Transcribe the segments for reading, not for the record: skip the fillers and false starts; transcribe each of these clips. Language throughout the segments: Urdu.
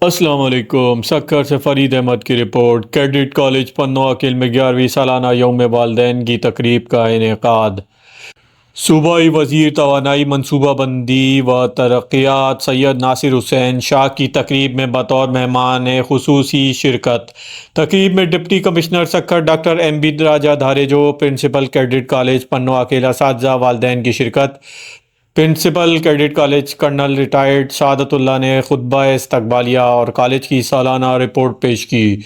السلام علیکم۔ سکر سے فرید احمد کی report. Cadet college Pano Aqeel میں 11ویں سالانہ یوم والدین کی تقریب کا انعقاد۔ صوبائی وزیر توانائی، منصوبہ بندی و ترقیات سید ناصر حسین شاہ کی تقریب میں بطور مہمان خصوصی شرکت۔ تقریب میں deputy commissioner Sukkur doctor M B Raja Dharejo, principal cadet college Pano Aqil, اساتذہ والدین کی شرکت۔ Principal cadet college colonel retired Saadat Ullah نے خطبہ استقبالیہ اور کالج کی سالانہ رپورٹ پیش کی۔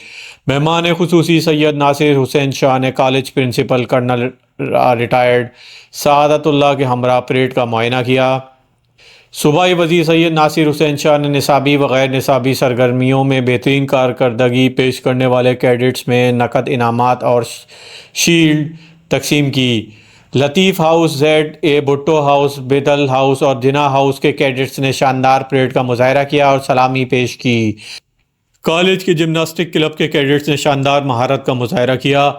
مہمان خصوصی سید ناصر حسین شاہ نے college principal colonel retired Saadat اللہ کے ہمراہ پریڈ کا معائنہ کیا۔ صوبائی وزیر سید ناصر حسین شاہ نے نصابی و غیر نصابی سرگرمیوں میں بہترین کارکردگی پیش کرنے والے کیڈٹس میں نقد انعامات اور شیلڈ تقسیم کی۔ Latif house, Z A Bhutto house, Bedil house اور جناح ہاؤس کے کیڈٹس نے شاندار پریڈ کا مظاہرہ کیا اور سلامی پیش کی۔ کالج کے جمناسٹک کلب کے کیڈٹس نے شاندار مہارت کا مظاہرہ کیا۔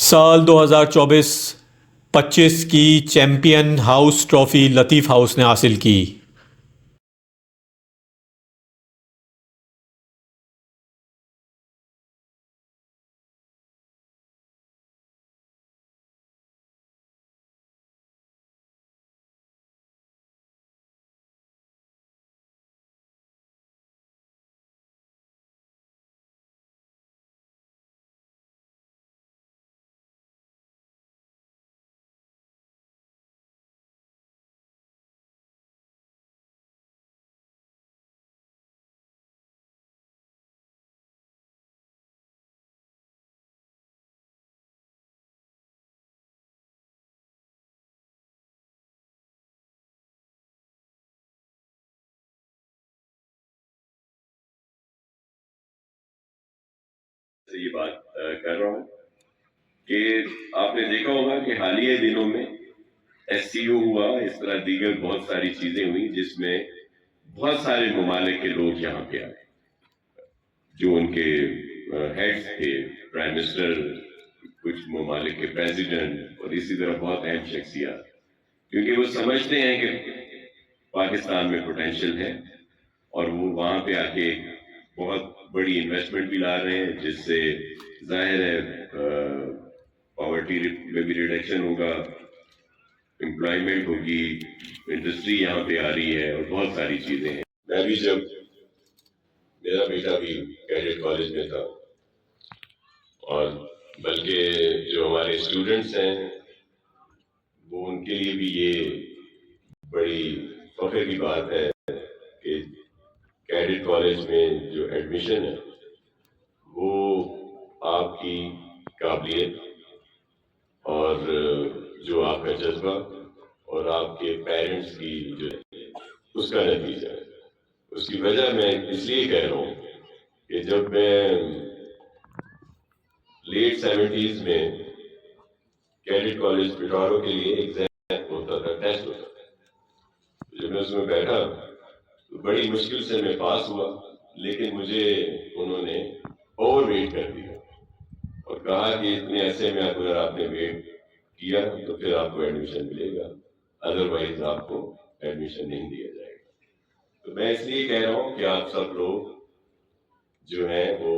سال 2024-25 کی چیمپئن ہاؤس ٹرافی لطیف ہاؤس نے حاصل کی۔ یہ بات کر رہا ہوں کہ آپ نے دیکھا ہوگا کہ حالیہ دنوں میں ایس سی او ہوا، اس طرح دیگر بہت ساری چیزیں ہوئی جس میں بہت سارے ممالک کے لوگ یہاں پہ آئے، جو ان کے ہیڈز تھے، پرائم منسٹر، کچھ ممالک کے پریزیڈنٹ اور اسی طرح بہت اہم شخصیات، کیونکہ وہ سمجھتے ہیں کہ پاکستان میں پوٹینشیل ہے اور وہ وہاں پہ آ کے بہت بڑی انویسٹمنٹ بھی لا رہے ہیں، جس سے ظاہر ہے پاورٹی میں بھی ریڈکشن ہوگا، امپلائمنٹ ہوگی، انڈسٹری یہاں پہ آ رہی ہے اور بہت ساری چیزیں ہیں۔ میں بھی جب میرا بیٹا بھی کیڈٹ کالج میں تھا، اور بلکہ جو ہمارے اسٹوڈنٹس ہیں وہ ان کے لیے بھی یہ بڑی فخر کی بات ہے کہ کیڈٹ کالج میں جو ایڈمیشن ہے وہ آپ کی قابلیت اور جو آپ کا جذبہ اور آپ کے پیرنٹس کی جو اس کا نتیجہ ہے۔ اس کی وجہ میں اس لیے کہہ رہا ہوں کہ جب میں لیٹ 70s میں کیڈٹ کالج پٹوارو کے لیے ایگزام ہوتا تھا، ٹیسٹ ہوتا تھا، جب میں اس میں بیٹھا تو بڑی مشکل سے میں پاس ہوا، لیکن مجھے انہوں نے اوور ویٹ کر دیا اور کہا کہ اتنے عرصے میں اگر آپ نے ویٹ کیا تو پھر آپ کو ایڈمیشن ملے گا، ادروائز آپ کو ایڈمیشن نہیں دیا جائے گا۔ تو میں اس لیے کہہ رہا ہوں کہ آپ سب لوگ جو ہیں وہ